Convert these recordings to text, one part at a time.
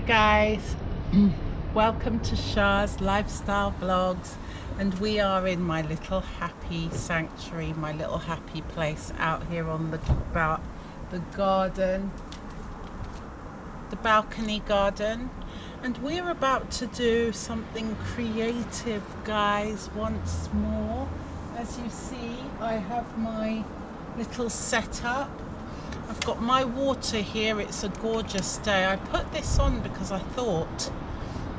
guys, welcome to Shah's Lifestyle Vlogs, and we are in my little happy sanctuary, my little happy place out here on the garden, the balcony garden, and we're about to do something creative, guys, once more. As you see, I have my little setup. I've got my water here. It's a gorgeous day. I put this on because I thought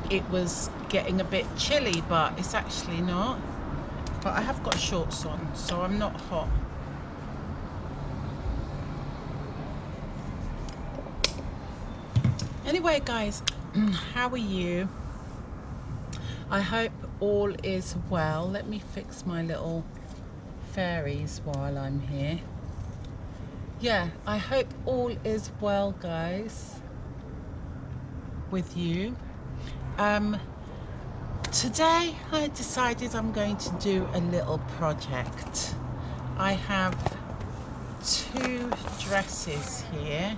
it was getting a bit chilly, but it's actually not. But I have got shorts on, so I'm not hot. Anyway, guys, how are you? I hope all is well. Let me fix my little fairies while I'm here. Yeah, I hope all is well, guys, with you. Today I decided I'm going to do a little project. I have two dresses here,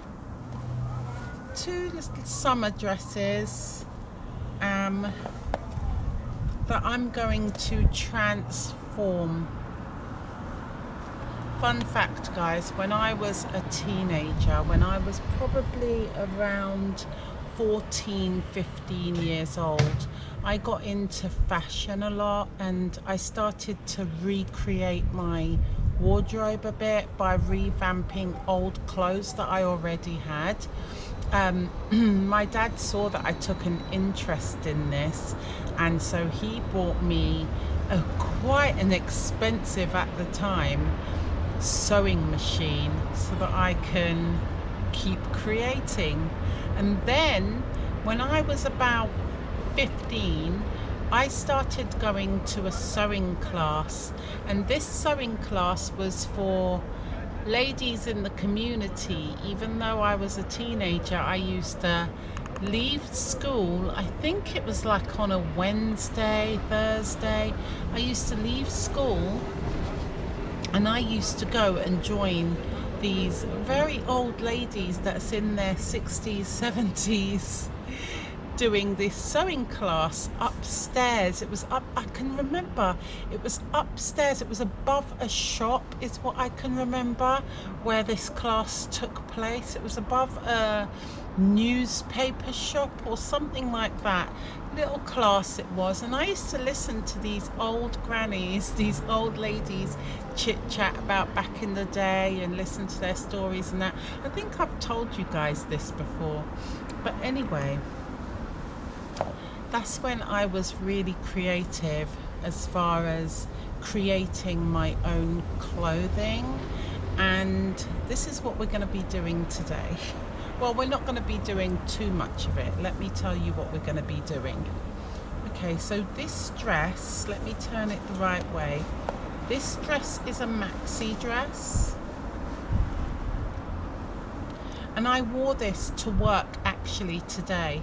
two little summer dresses that I'm going to transform. Fun fact, guys, when I was a teenager, when I was probably around 14, 15 years old, I got into fashion a lot, and I started to recreate my wardrobe a bit by revamping old clothes that I already had. My dad saw that I took an interest in this, and so he bought me quite an expensive at the time sewing machine so that I can keep creating. And then when I was about 15, I started going to a sewing class, and this sewing class was for ladies in the community. Even though I was a teenager, I used to leave school, I think it was like on a Wednesday, Thursday, I used to leave school and I used to go and join these very old ladies that's in their 60s, 70s, doing this sewing class upstairs. It was up, I can remember, it was upstairs, it was above a shop is what I can remember where this class took place. It was above a newspaper shop or something like that. Little class it was, and I used to listen to these old grannies, these old ladies chit chat about back in the day and listen to their stories and that. I think I've told you guys this before, but anyway, that's when I was really creative as far as creating my own clothing, and this is what we're going to be doing today. Well, we're not going to be doing too much of it. Let me tell you what we're going to be doing. Okay, so this dress, let me turn it the right way. This dress is a maxi dress, and I wore this to work actually today.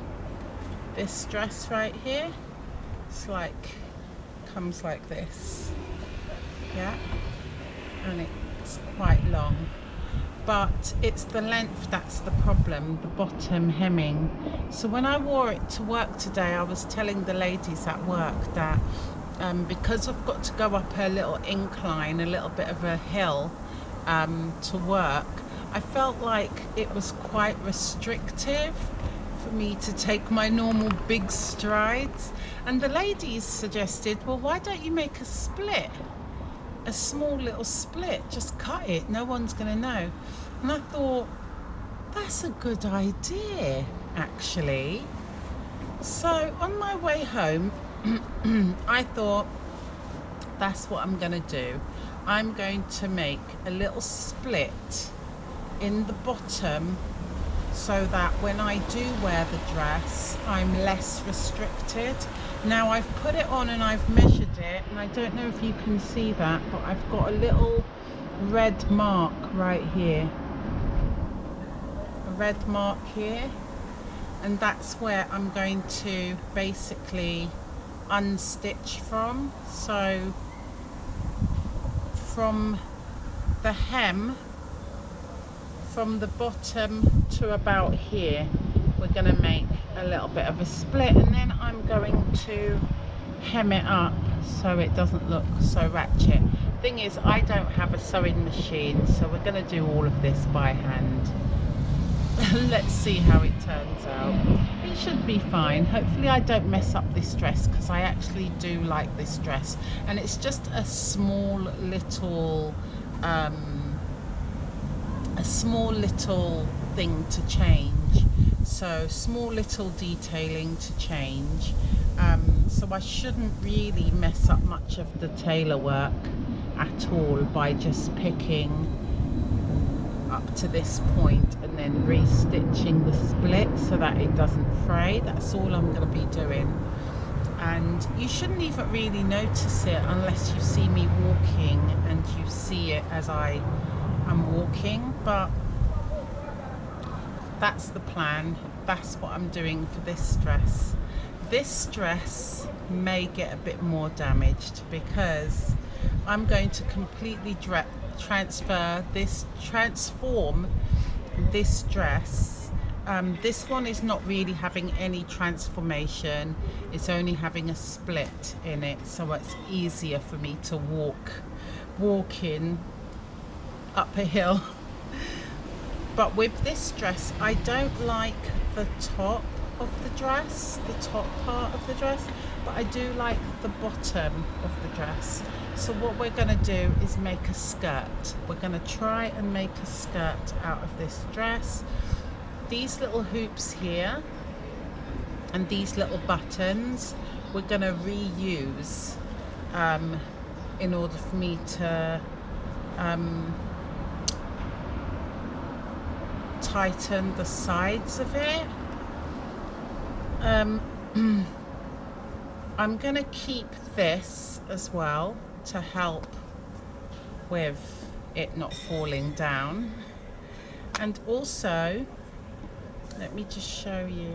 This dress right here, it's like, comes like this, yeah, and it's quite long, but it's the length that's the problem, the bottom hemming. So when I wore it to work today, I was telling the ladies at work that because I've got to go up a little incline, a little bit of a hill to work, I felt like it was quite restrictive for me to take my normal big strides. And the ladies suggested, well, why don't you make a split? A small little split, just cut it, no one's gonna know. And I thought, that's a good idea, actually. So on my way home, I thought, that's what I'm gonna do. I'm going to make a little split in the bottom so that when I do wear the dress, I'm less restricted. Now I've put it on and I've measured it, and I don't know if you can see that, but I've got a little red mark right here. A red mark here, and that's where I'm going to basically unstitch from. So from the hem, from the bottom to about here, we're going to make a little bit of a split, and then I'm going to hem it up so it doesn't look so ratchet. Thing is, I don't have a sewing machine, so we're going to do all of this by hand. Let's see how it turns out. It should be fine. Hopefully I don't mess up this dress, because I actually do like this dress, and it's just a small little thing to change, so small little detailing to change, so I shouldn't really mess up much of the tailor work at all by just picking up to this point and then restitching the split so that it doesn't fray. That's all I'm going to be doing, and you shouldn't even really notice it unless you see me walking and you see it as I am walking, but that's the plan. That's what I'm doing for this dress. This dress may get a bit more damaged because I'm going to completely transform this dress. This one is not really having any transformation. It's only having a split in it, so it's easier for me to walk in up a hill. But with this dress, I don't like the top of the dress, the top part of the dress, but I do like the bottom of the dress. So what we're going to do is make a skirt. We're going to try and make a skirt out of this dress. These little hoops here and these little buttons we're going to reuse in order for me to tighten the sides of it. I'm going to keep this as well to help with it not falling down, and also let me just show you,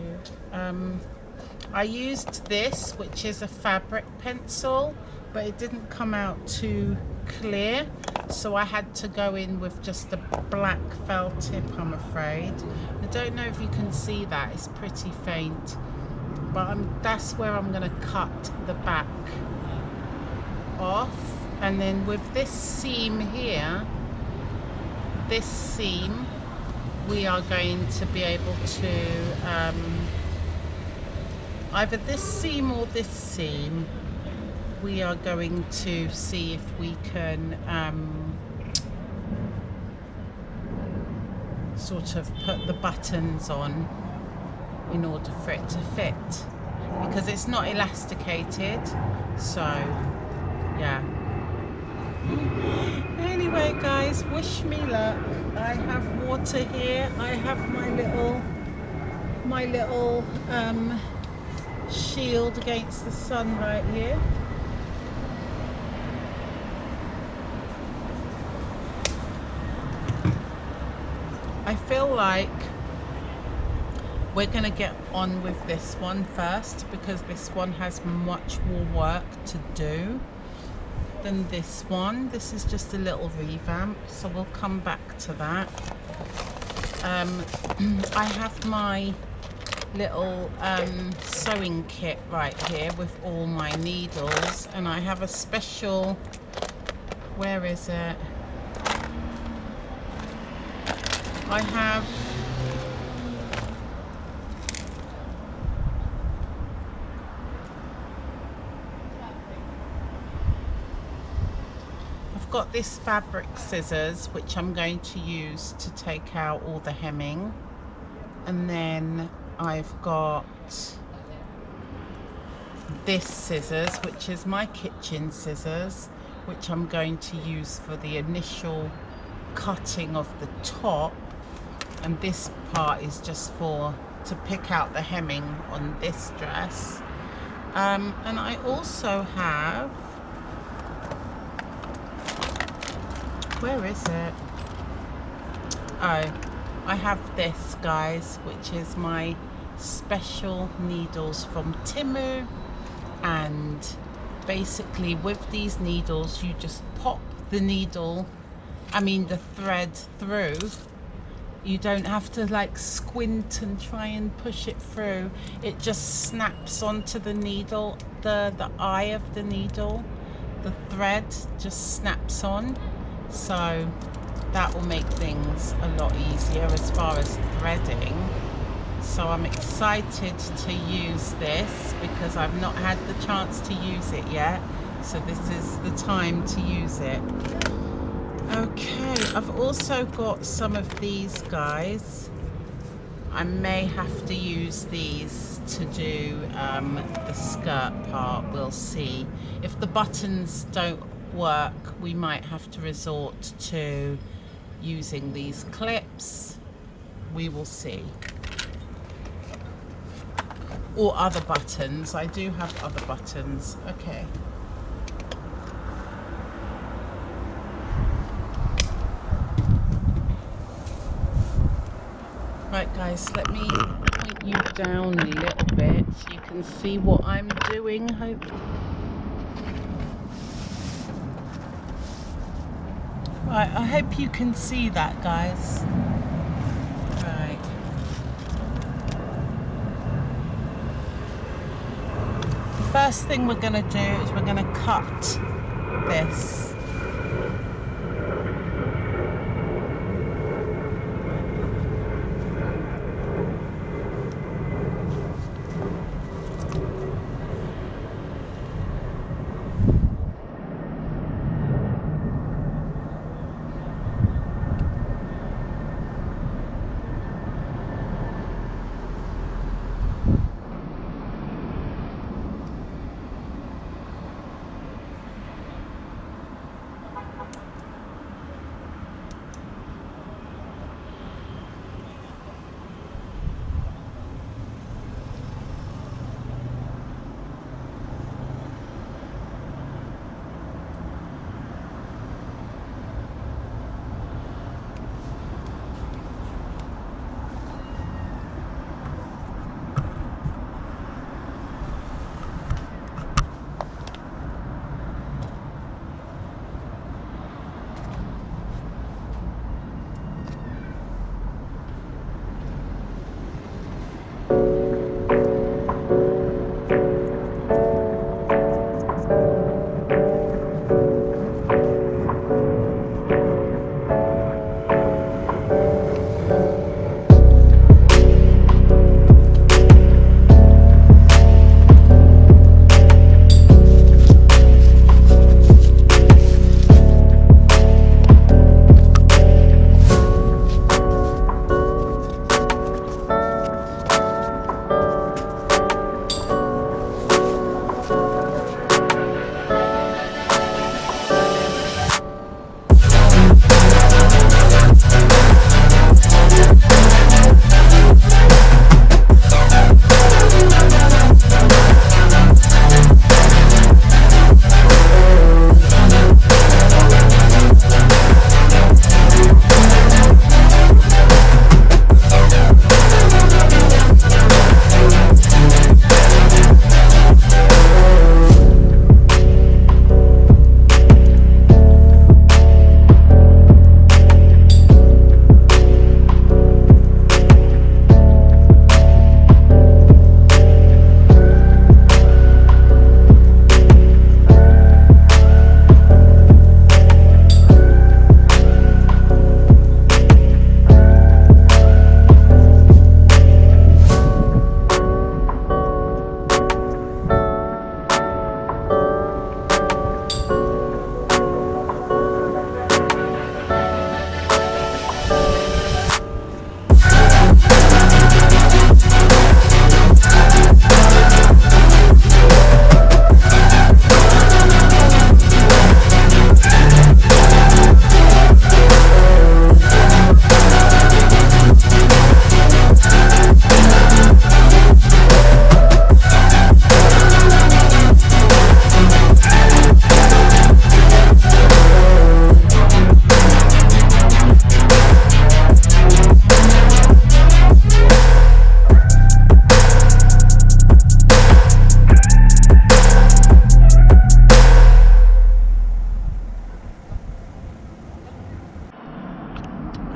I used this, which is a fabric pencil, but it didn't come out too clear, so I had to go in with just a black felt tip, I'm afraid. I don't know if you can see that, it's pretty faint, but that's where I'm going to cut the back off. And then with this seam here, this seam, we are going to be able to either this seam or this seam, we are going to see if we can sort of put the buttons on in order for it to fit, because it's not elasticated. So yeah, anyway guys, wish me luck. I have water here, I have my little shield against the sun right here. I feel like we're going to get on with this one first, because this one has much more work to do than this one. This is just a little revamp, so we'll come back to that. I have my little sewing kit right here with all my needles, and I have a special, where is it? I've got this fabric scissors, which I'm going to use to take out all the hemming, and then I've got this scissors, which is my kitchen scissors, which I'm going to use for the initial cutting of the top, and this part is just to pick out the hemming on this dress. And I also have, where is it? Oh, I have this, guys, which is my special needles from Timu, and basically with these needles you just pop the needle, the thread through You don't have to like squint and try and push it through. It just snaps onto the needle, the eye of the needle. The thread just snaps on. So that will make things a lot easier as far as threading. So I'm excited to use this because I've not had the chance to use it yet. So this is the time to use it. Okay, I've also got some of these guys. I may have to use these to do the skirt part, we'll see. If the buttons don't work, we might have to resort to using these clips. We will see. Or other buttons. I do have other buttons. Okay. Right guys, let me point you down a little bit so you can see what I'm doing, hopefully. Right, I hope you can see that, guys. Right. The first thing we're going to do is we're going to cut this.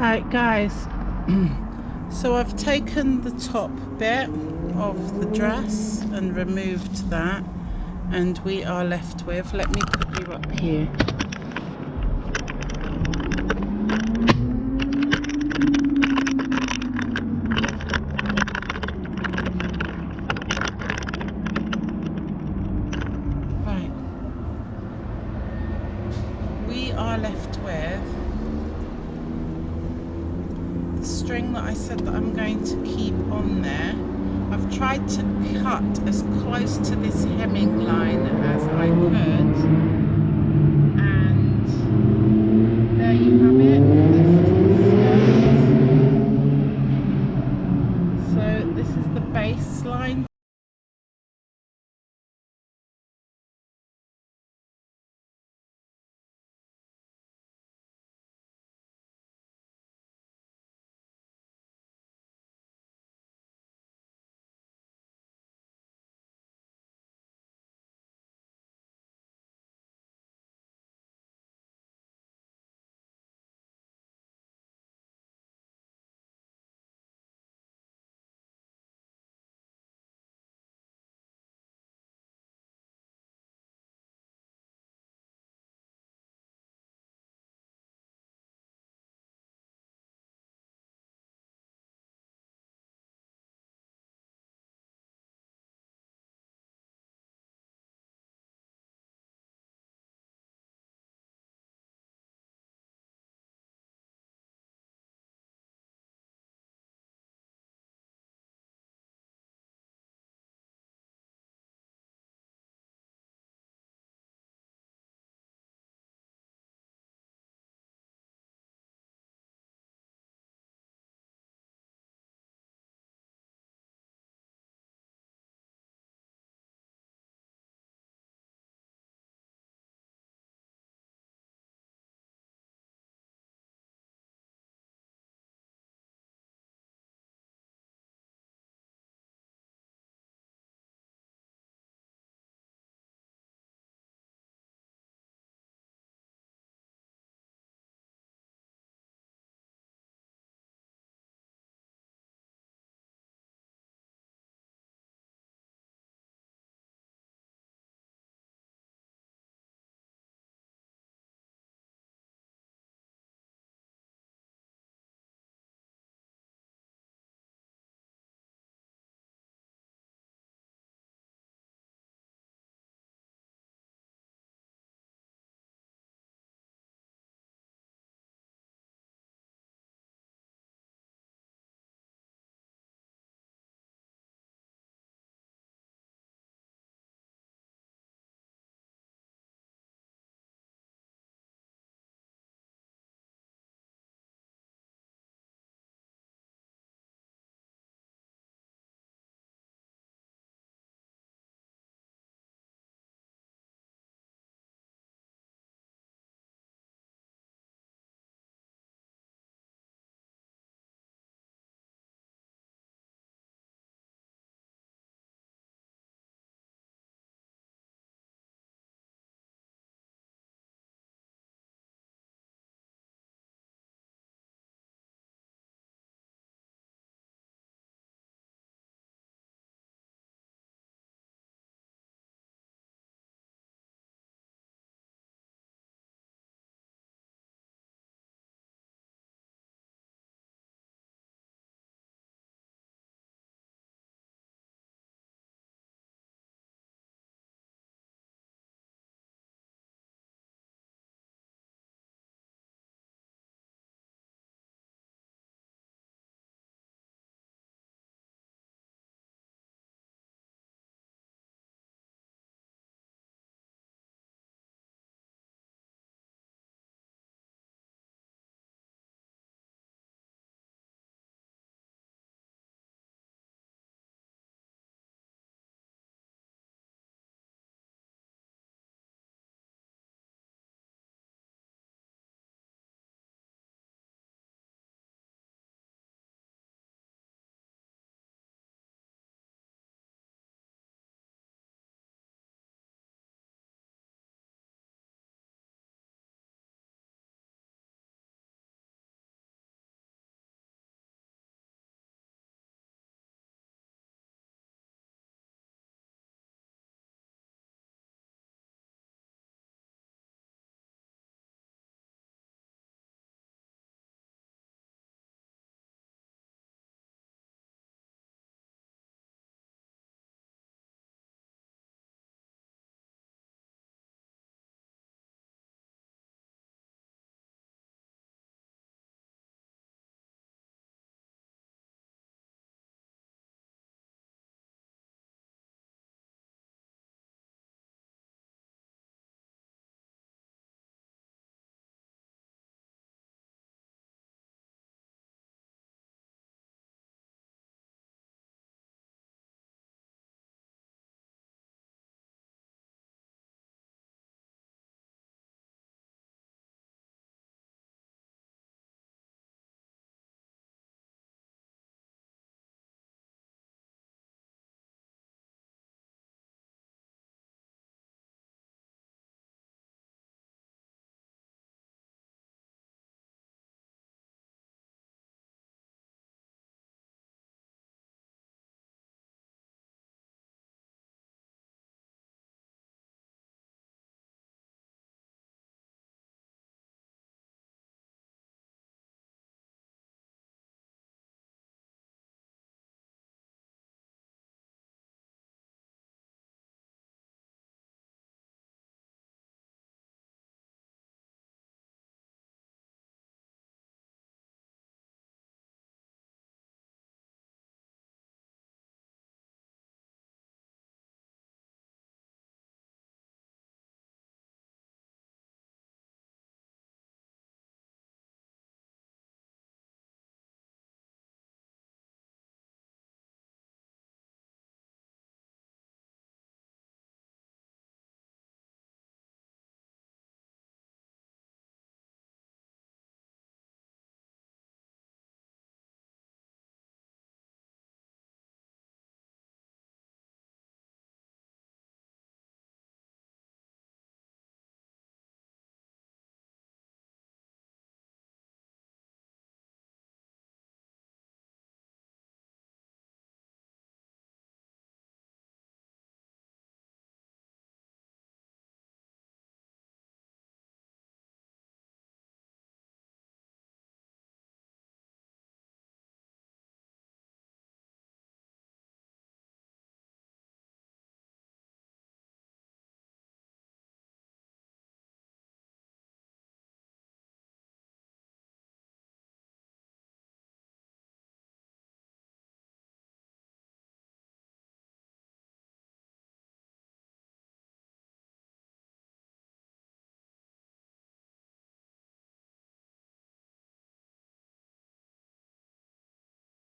Alright guys, So I've taken the top bit of the dress and removed that, and we are left with, let me put you up here. Right. We are left with the string that I said that I'm going to keep on there. I've tried to cut as close to this hemming line as I could.